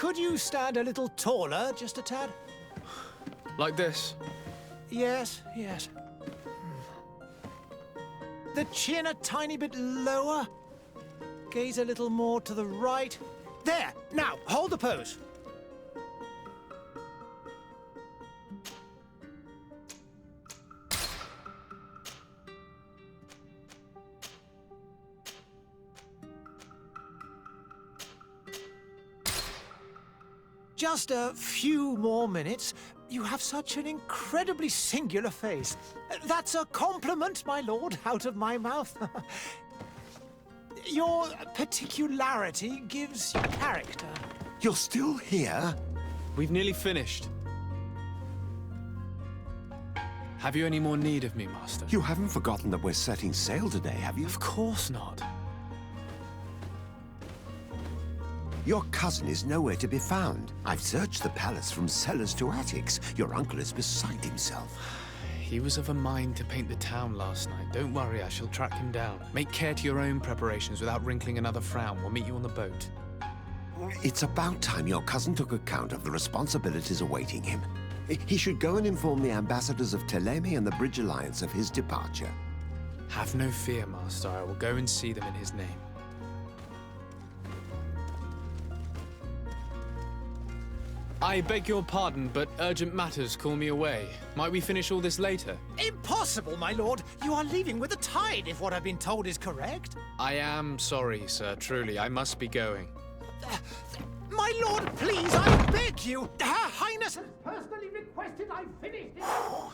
Could you stand a little taller, just a tad? Like this? Yes, yes. The chin a tiny bit lower. Gaze a little more to the right. There! Now, hold the pose. Just a few more minutes. You have such an incredibly singular face. That's a compliment, my lord, out of my mouth. Your particularity gives you character. You're still here? We've nearly finished. Have you any more need of me, Master? You haven't forgotten that we're setting sail today, have you? Of course not. Your cousin is nowhere to be found. I've searched the palace from cellars to attics. Your uncle is beside himself. He was of a mind to paint the town last night. Don't worry, I shall track him down. Make care to your own preparations without wrinkling another frown. We'll meet you on the boat. It's about time your cousin took account of the responsibilities awaiting him. He should go and inform the ambassadors of Telemi and the Bridge Alliance of his departure. Have no fear, Master. I will go and see them in his name. I beg your pardon, but urgent matters call me away. Might we finish all this later? Impossible, my lord. You are leaving with the tide, if what I've been told is correct. I am sorry, sir. Truly, I must be going. My lord, please, I beg you. Her Highness has personally requested I finish this.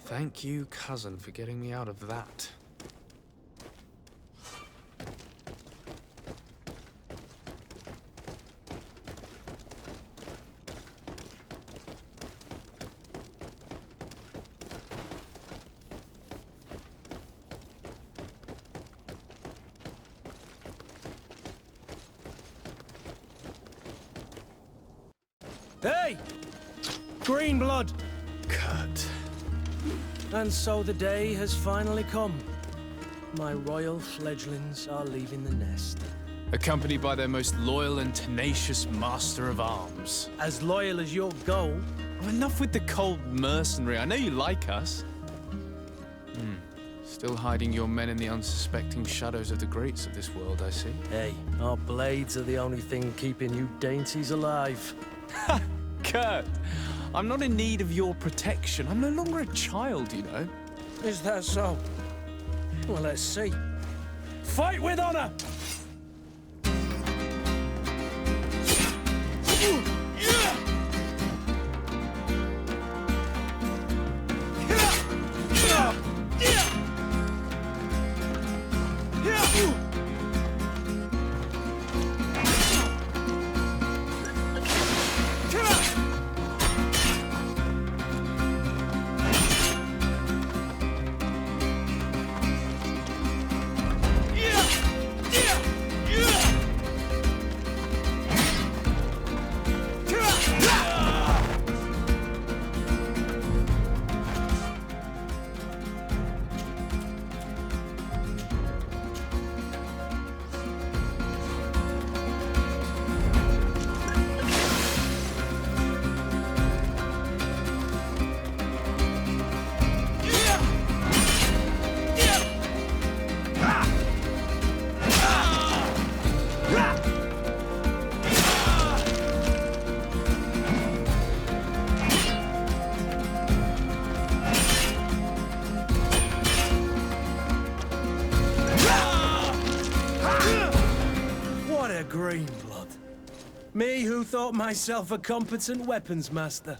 Thank you, cousin, for getting me out of that. Hey! Green blood! Kurt. And so the day has finally come. My royal fledglings are leaving the nest. Accompanied by their most loyal and tenacious master of arms. As loyal as your goal. Oh, enough with the cold mercenary. I know you like us. Still hiding your men in the unsuspecting shadows of the greats of this world, I see. Hey, our blades are the only thing keeping you dainties alive. Ha! Kurt, I'm not in need of your protection. I'm no longer a child, you know. Is that so? Well, let's see. Fight with honor! Green blood. Me who thought myself a competent weapons master.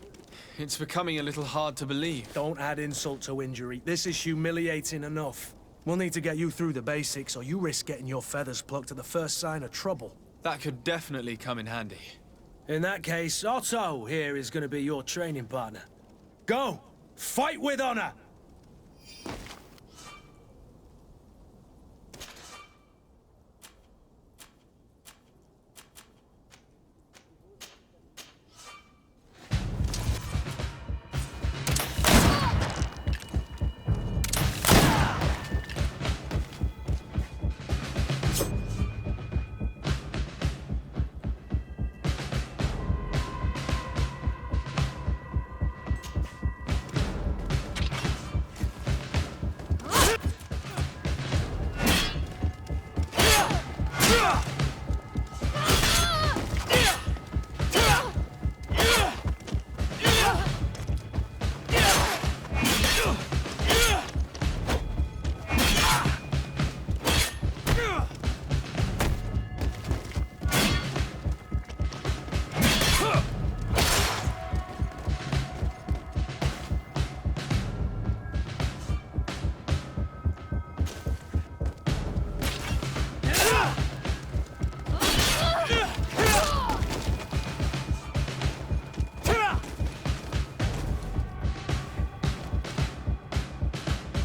It's becoming a little hard to believe. Don't add insult to injury. This is humiliating enough. We'll need to get you through the basics, or you risk getting your feathers plucked at the first sign of trouble. That could definitely come in handy. In that case, Otto here is going to be your training partner. Go! Fight with honor!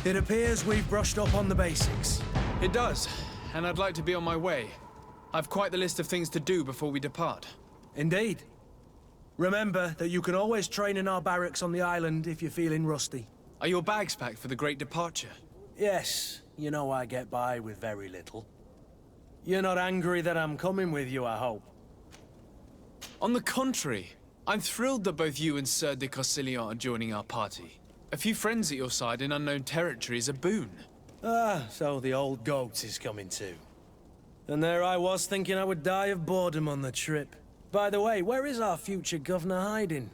It appears we've brushed up on the basics. It does, and I'd like to be on my way. I've quite the list of things to do before we depart. Indeed. Remember that you can always train in our barracks on the island if you're feeling rusty. Are your bags packed for the great departure? Yes, you know I get by with very little. You're not angry that I'm coming with you, I hope. On the contrary, I'm thrilled that both you and Sir de Corsilion are joining our party. A few friends at your side in unknown territory is a boon. Ah, so the old goat is coming too. And there I was thinking I would die of boredom on the trip. By the way, where is our future governor hiding?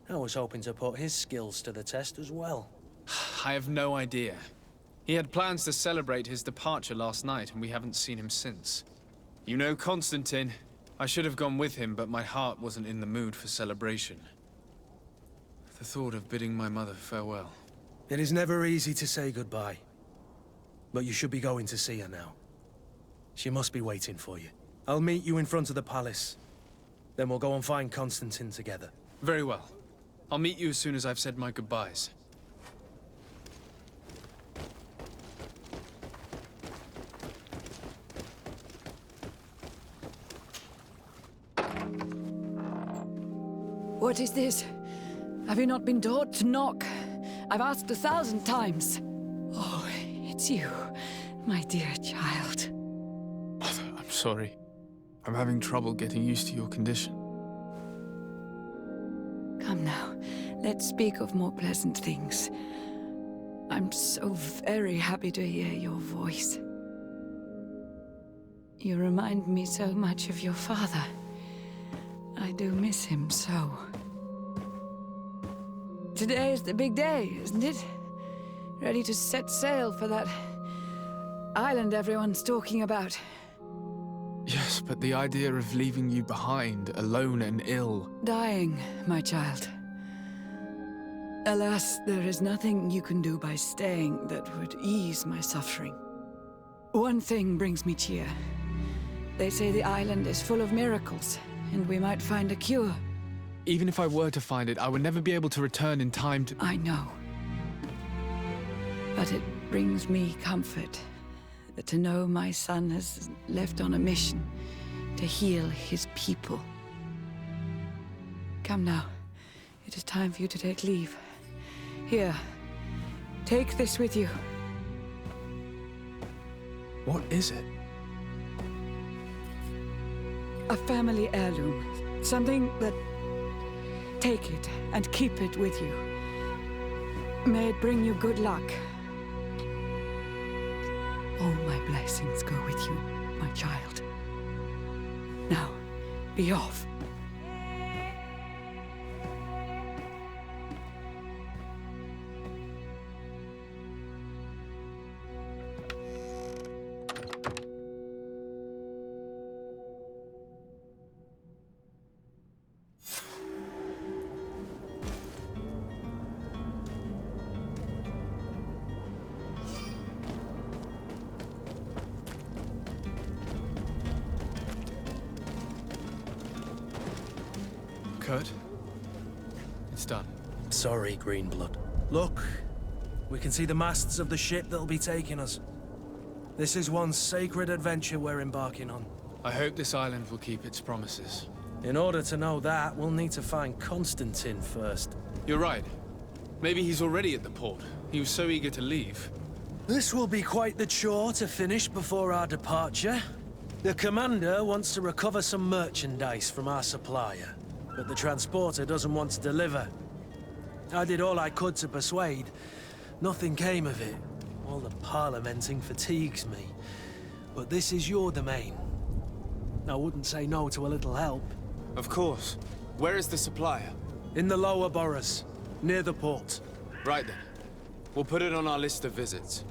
I was hoping to put his skills to the test as well. I have no idea. He had plans to celebrate his departure last night, and we haven't seen him since. You know Constantine. I should have gone with him, but my heart wasn't in the mood for celebration. The thought of bidding my mother farewell. It is never easy to say goodbye. But you should be going to see her now. She must be waiting for you. I'll meet you in front of the palace. Then we'll go and find Constantine together. Very well. I'll meet you as soon as I've said my goodbyes. What is this? Have you not been taught to knock? I've asked 1,000 times. Oh, it's you, my dear child. Mother, I'm sorry. I'm having trouble getting used to your condition. Come now, let's speak of more pleasant things. I'm so very happy to hear your voice. You remind me so much of your father. I do miss him so. Today is the big day, isn't it? Ready to set sail for that island everyone's talking about. Yes, but the idea of leaving you behind, alone and ill... Dying, my child. Alas, there is nothing you can do by staying that would ease my suffering. One thing brings me cheer. They say the island is full of miracles, and we might find a cure. Even if I were to find it, I would never be able to return in time to... I know. But it brings me comfort to know my son has left on a mission to heal his people. Come now. It is time for you to take leave. Here, take this with you. What is it? A family heirloom. Something that... Take it and keep it with you. May it bring you good luck. All my blessings go with you, my child. Now, be off. Kurt, it's done. Sorry, Greenblood. Look, we can see the masts of the ship that'll be taking us. This is one sacred adventure we're embarking on. I hope this island will keep its promises. In order to know that, we'll need to find Constantine first. You're right. Maybe he's already at the port. He was so eager to leave. This will be quite the chore to finish before our departure. The commander wants to recover some merchandise from our supplier, but the transporter doesn't want to deliver. I did all I could to persuade. Nothing came of it. All the parliamenting fatigues me. But this is your domain. I wouldn't say no to a little help. Of course. Where is the supplier? In the lower boroughs, near the port. Right then. We'll put it on our list of visits.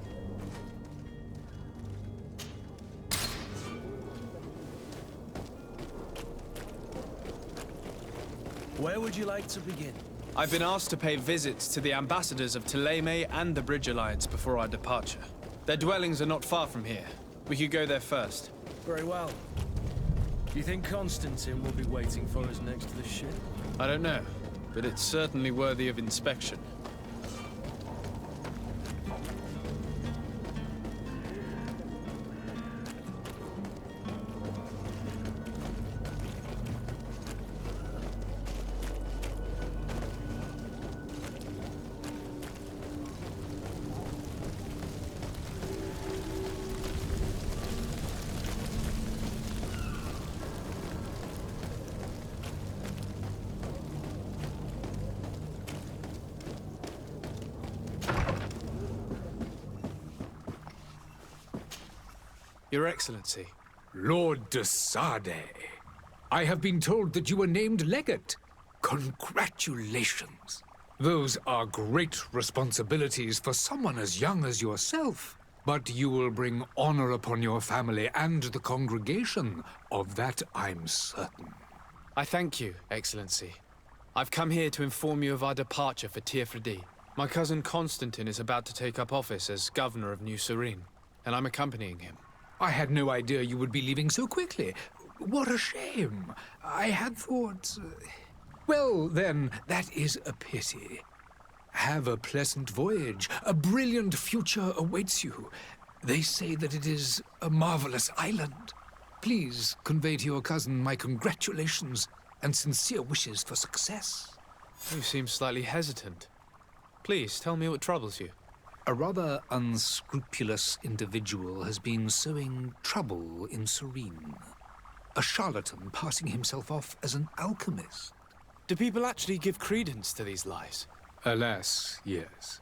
Where would you like to begin? I've been asked to pay visits to the ambassadors of Thélème and the Bridge Alliance before our departure. Their dwellings are not far from here. We could go there first. Very well. Do you think Constantine will be waiting for us next to the ship? I don't know, but it's certainly worthy of inspection. Your Excellency. Lord de Sade, I have been told that you were named legate. Congratulations. Those are great responsibilities for someone as young as yourself. But you will bring honor upon your family and the congregation. Of that I'm certain. I thank you, Excellency. I've come here to inform you of our departure for Tirfredi. My cousin Constantine is about to take up office as governor of New Serene, and I'm accompanying him. I had no idea you would be leaving so quickly. What a shame. I had thought... Well, then, that is a pity. Have a pleasant voyage. A brilliant future awaits you. They say that it is a marvelous island. Please convey to your cousin my congratulations and sincere wishes for success. You seem slightly hesitant. Please, tell me what troubles you. A rather unscrupulous individual has been sowing trouble in Serene. A charlatan passing himself off as an alchemist. Do people actually give credence to these lies? Alas, yes.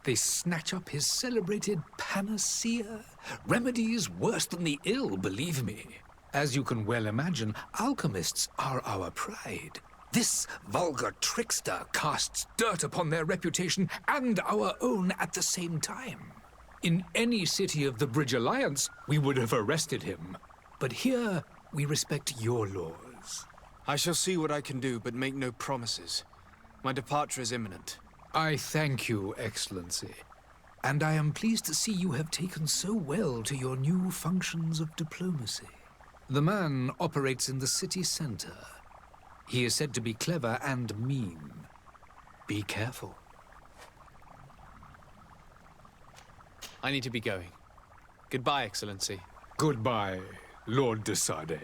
They snatch up his celebrated panacea. Remedies worse than the ill, believe me. As you can well imagine, alchemists are our pride. This vulgar trickster casts dirt upon their reputation and our own at the same time. In any city of the Bridge Alliance, we would have arrested him. But here, we respect your laws. I shall see what I can do, but make no promises. My departure is imminent. I thank you, Excellency. And I am pleased to see you have taken so well to your new functions of diplomacy. The man operates in the city center. He is said to be clever and mean. Be careful. I need to be going. Goodbye, Excellency. Goodbye, Lord de Sade.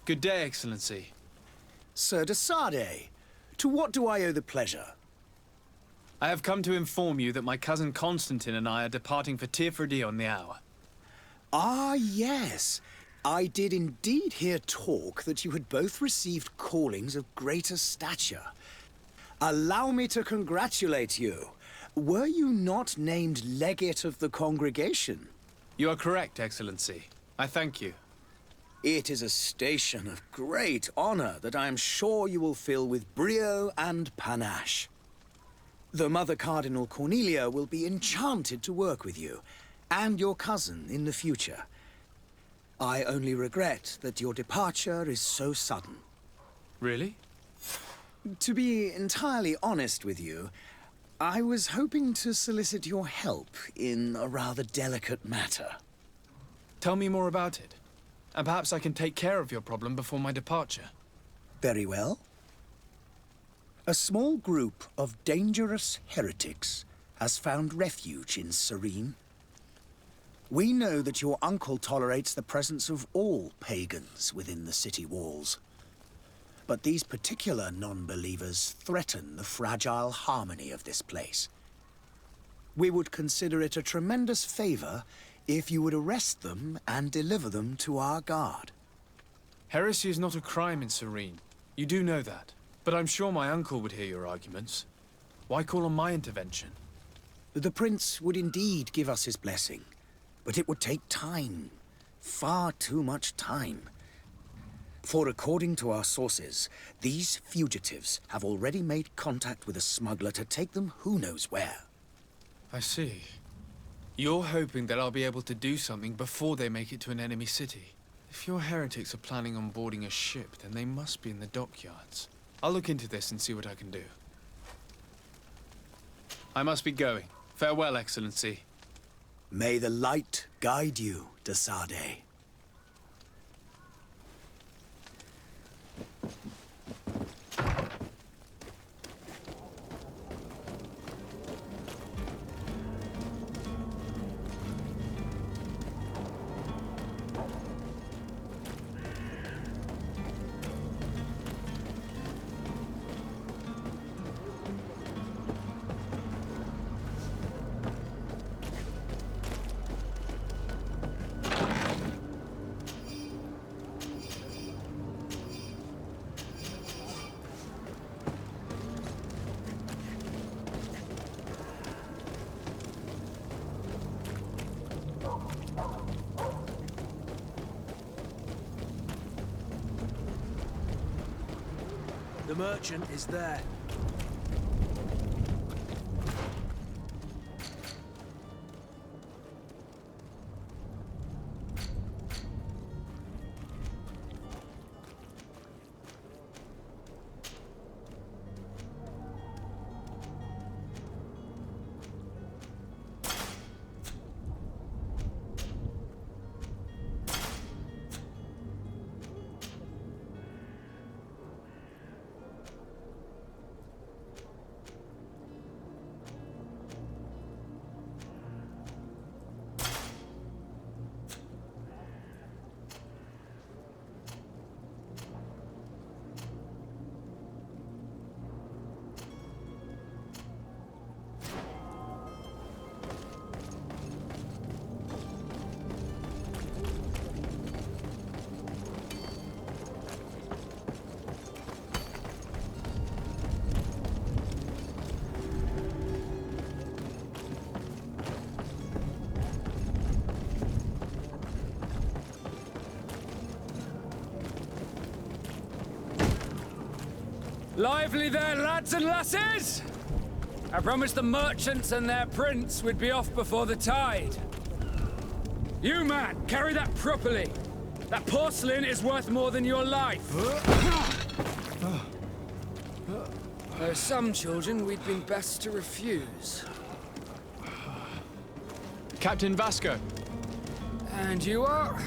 Good day, Excellency. Sir de Sade, to what do I owe the pleasure? I have come to inform you that my cousin Constantine and I are departing for Tirfredi on the hour. Ah, yes. I did indeed hear talk that you had both received callings of greater stature. Allow me to congratulate you. Were you not named legate of the congregation? You are correct, Excellency. I thank you. It is a station of great honor that I am sure you will fill with brio and panache. The Mother Cardinal Cornelia will be enchanted to work with you, and your cousin in the future. I only regret that your departure is so sudden. Really? To be entirely honest with you, I was hoping to solicit your help in a rather delicate matter. Tell me more about it. And perhaps I can take care of your problem before my departure. Very well. A small group of dangerous heretics has found refuge in Serene. We know that your uncle tolerates the presence of all pagans within the city walls. But these particular non-believers threaten the fragile harmony of this place. We would consider it a tremendous favor if you would arrest them and deliver them to our guard. Heresy is not a crime in Serene. You do know that. But I'm sure my uncle would hear your arguments. Why call on my intervention? The prince would indeed give us his blessing, but it would take time. Far too much time. For according to our sources, these fugitives have already made contact with a smuggler to take them who knows where. I see. You're hoping that I'll be able to do something before they make it to an enemy city. If your heretics are planning on boarding a ship, then they must be in the dockyards. I'll look into this and see what I can do. I must be going. Farewell, Excellency. May the light guide you, de Sade. The merchant is there. Lively there, lads and lasses! I promised the merchants and their prince we'd be off before the tide. You, man, carry that properly. That porcelain is worth more than your life. There are some children we'd been best to refuse. Captain Vasco. And you are?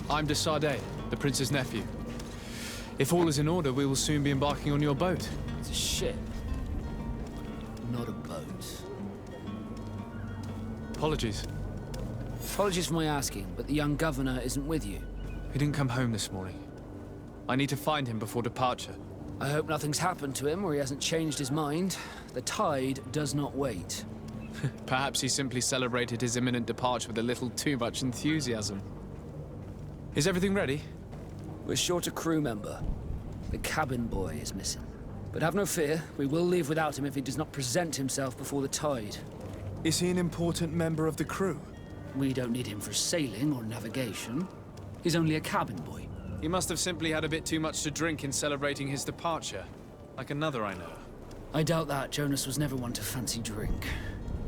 I'm de Sardet, the prince's nephew. If all is in order, we will soon be embarking on your boat. It's a ship. Not a boat. Apologies. Apologies for my asking, but the young governor isn't with you. He didn't come home this morning. I need to find him before departure. I hope nothing's happened to him or he hasn't changed his mind. The tide does not wait. Perhaps he simply celebrated his imminent departure with a little too much enthusiasm. Is everything ready? We're short a crew member. The cabin boy is missing. But have no fear, we will leave without him if he does not present himself before the tide. Is he an important member of the crew? We don't need him for sailing or navigation. He's only a cabin boy. He must have simply had a bit too much to drink in celebrating his departure. Like another I know. I doubt that. Jonas was never one to fancy drink.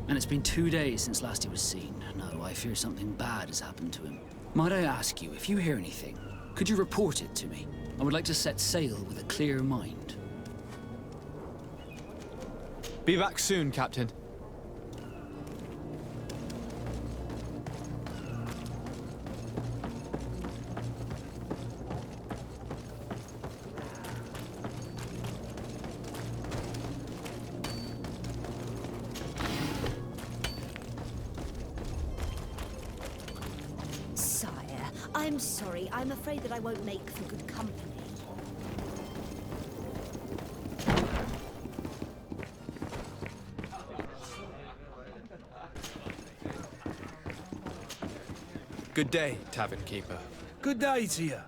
And it's been 2 days since last he was seen. No, I fear something bad has happened to him. Might I ask you, if you hear anything, could you report it to me? I would like to set sail with a clear mind. Be back soon, Captain. I'm sorry. I'm afraid that I won't make for good company. Good day, tavern keeper. Good day to you.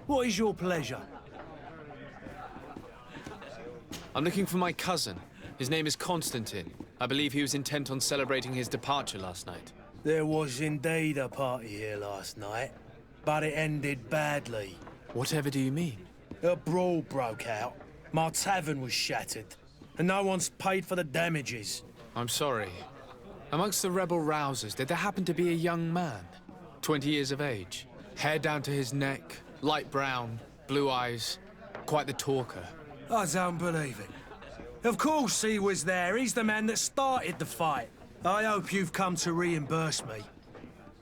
What is your pleasure? I'm looking for my cousin. His name is Constantine. I believe he was intent on celebrating his departure last night. There was indeed a party here last night, but it ended badly. Whatever do you mean? A brawl broke out. My tavern was shattered, and no one's paid for the damages. I'm sorry. Amongst the rebel rousers, did there happen to be a young man? 20 years of age, hair down to his neck, light brown, blue eyes, quite the talker. I don't believe it. Of course he was there. He's the man that started the fight. I hope you've come to reimburse me.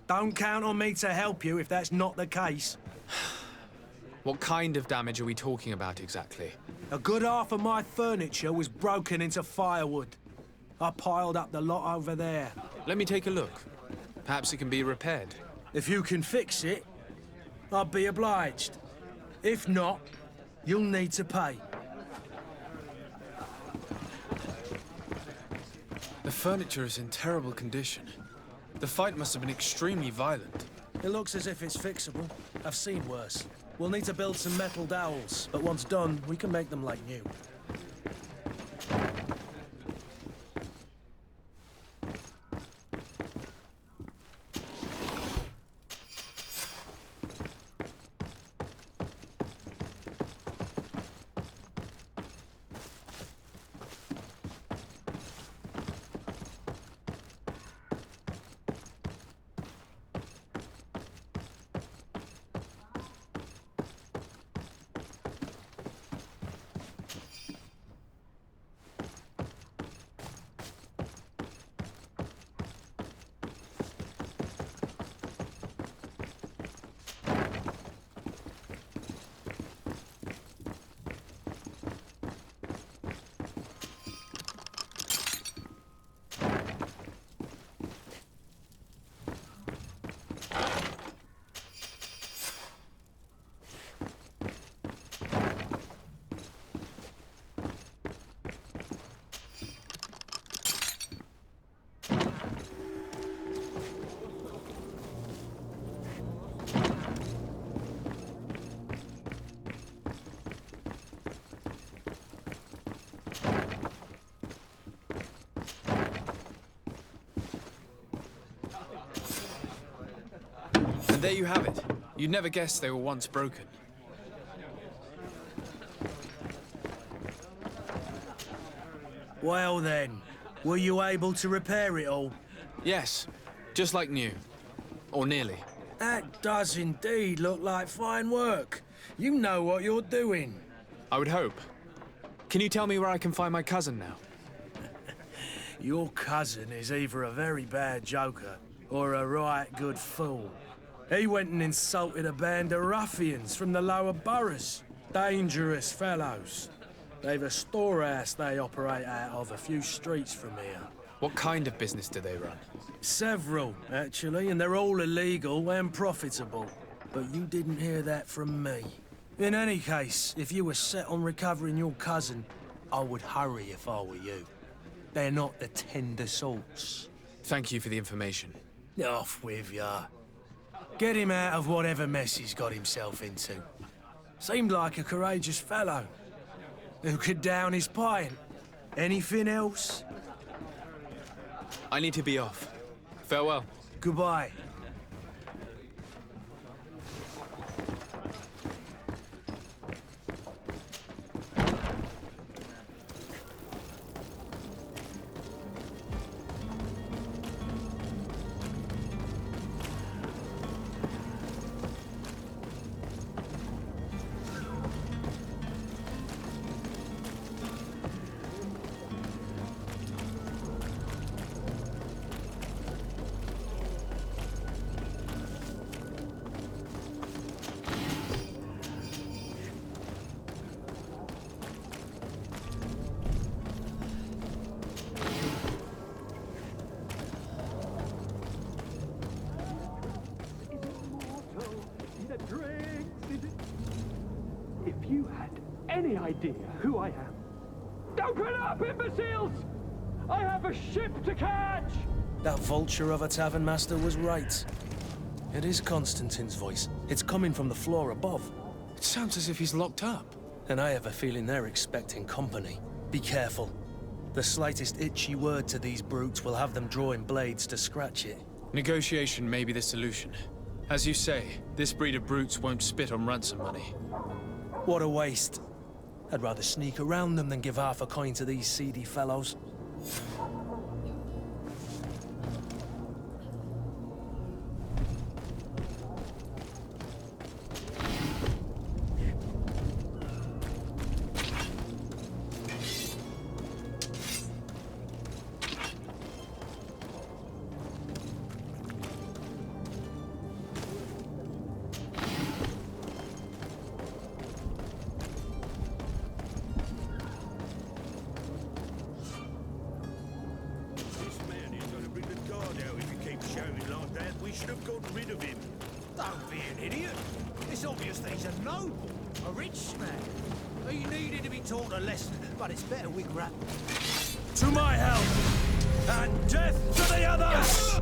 Don't count on me to help you if that's not the case. What kind of damage are we talking about exactly? A good half of my furniture was broken into firewood. I piled up the lot over there. Let me take a look. Perhaps it can be repaired. If you can fix it, I'll be obliged. If not, you'll need to pay. The furniture is in terrible condition. The fight must have been extremely violent. It looks as if it's fixable. I've seen worse. We'll need to build some metal dowels, but once done, we can make them like new. There you have it. You'd never guess they were once broken. Well then, were you able to repair it all? Yes, just like new. Or nearly. That does indeed look like fine work. You know what you're doing. I would hope. Can you tell me where I can find my cousin now? Your cousin is either a very bad joker or a right good fool. He went and insulted a band of ruffians from the lower boroughs. Dangerous fellows. They've a storehouse they operate out of a few streets from here. What kind of business do they run? Several, actually, and they're all illegal and profitable. But you didn't hear that from me. In any case, if you were set on recovering your cousin, I would hurry if I were you. They're not the tender sorts. Thank you for the information. Off with ya. Get him out of whatever mess he's got himself into. Seemed like a courageous fellow. Who could down his pint? Anything else? I need to be off. Farewell. Goodbye. If you had any idea who I am... Open up, imbeciles! I have a ship to catch! That vulture of a tavern master was right. It is Constantine's voice. It's coming from the floor above. It sounds as if he's locked up. And I have a feeling they're expecting company. Be careful. The slightest itchy word to these brutes will have them drawing blades to scratch it. Negotiation may be the solution. As you say, this breed of brutes won't spit on ransom money. What a waste. I'd rather sneak around them than give half a coin to these seedy fellows. Don't be an idiot. It's obvious that he's a noble, a rich man. He needed to be taught a lesson, but it's better we grab. To my help! And death to the others!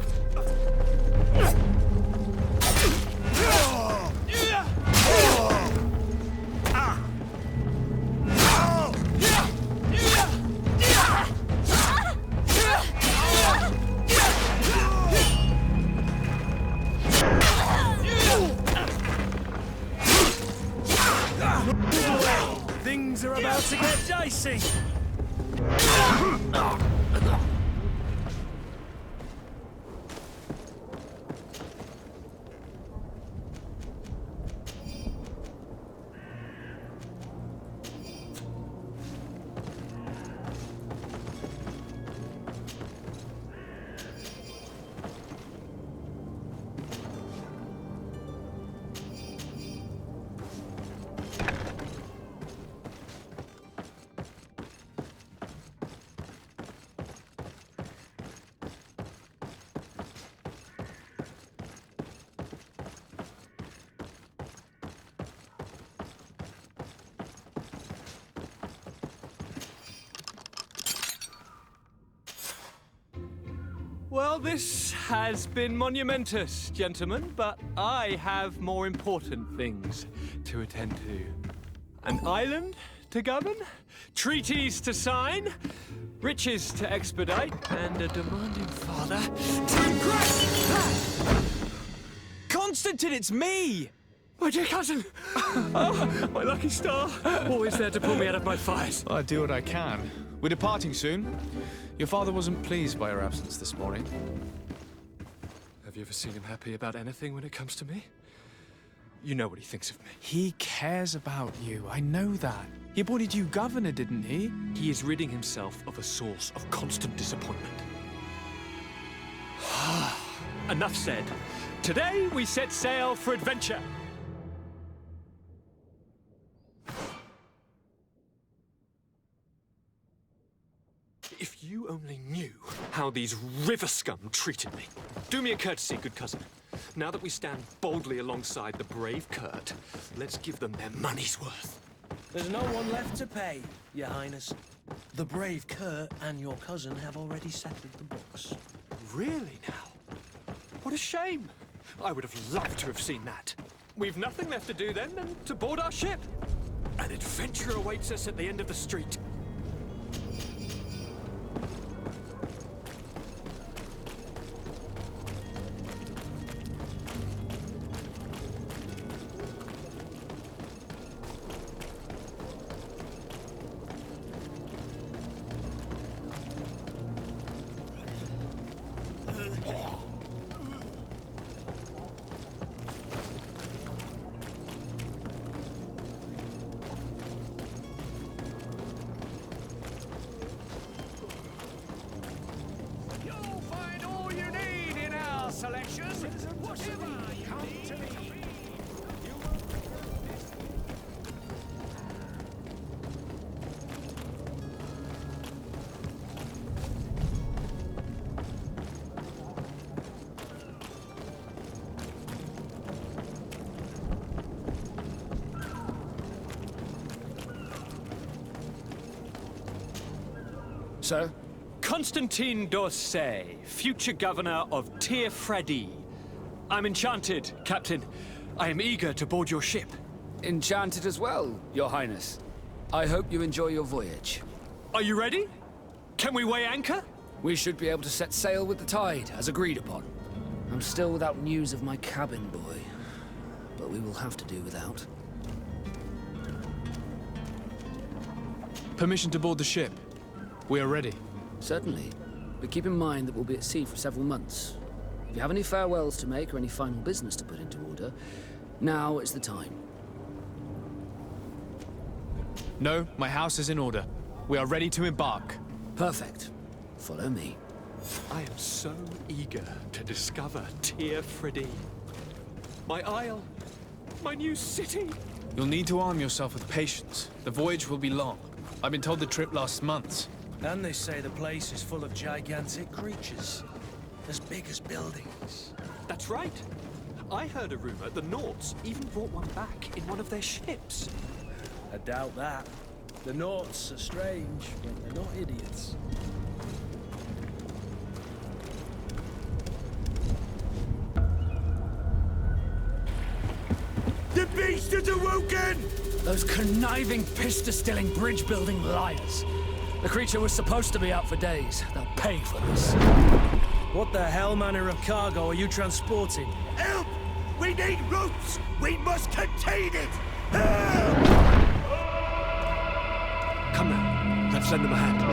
Things are about to get dicey! Well, this has been monumentous, gentlemen, but I have more important things to attend to. An island to govern, treaties to sign, riches to expedite, and a demanding father to impress! Constantine, it's me! My dear cousin! Oh, my lucky star. Always there to pull me out of my fires. I do what I can. We're departing soon. Your father wasn't pleased by your absence this morning. Have you ever seen him happy about anything when it comes to me? You know what he thinks of me. He cares about you. I know that. He appointed you governor, didn't he? He is ridding himself of a source of constant disappointment. Enough said. Today we set sail for adventure. If you only knew how these river scum treated me. Do me a courtesy, good cousin. Now that we stand boldly alongside the brave Kurt, let's give them their money's worth. There's no one left to pay, Your Highness. The brave Kurt and your cousin have already settled the books. Really now? What a shame. I would have loved to have seen that. We've nothing left to do then than to board our ship. An adventure awaits us at the end of the street. Sir? Constantine d'Orsay, future governor of Tir Freddy. I'm enchanted, Captain. I am eager to board your ship. Enchanted as well, Your Highness. I hope you enjoy your voyage. Are you ready? Can we weigh anchor? We should be able to set sail with the tide, as agreed upon. I'm still without news of my cabin boy, but we will have to do without. Permission to board the ship. We are ready. Certainly, but keep in mind that we'll be at sea for several months. If you have any farewells to make or any final business to put into order, now is the time. No, my house is in order. We are ready to embark. Perfect. Follow me. I am so eager to discover Tir Freddy. My isle, my new city. You'll need to arm yourself with patience. The voyage will be long. I've been told the trip lasts months. And they say the place is full of gigantic creatures, as big as buildings. That's right. I heard a rumor the Nauts even brought one back in one of their ships. I doubt that. The Nauts are strange, but they're not idiots. The beast has awoken! Those conniving, pista-stilling, bridge-building liars. The creature was supposed to be out for days. They'll pay for this. What the hell manner of cargo are you transporting? Help! We need routes! We must contain it! Help! Come now, let's lend them a hand.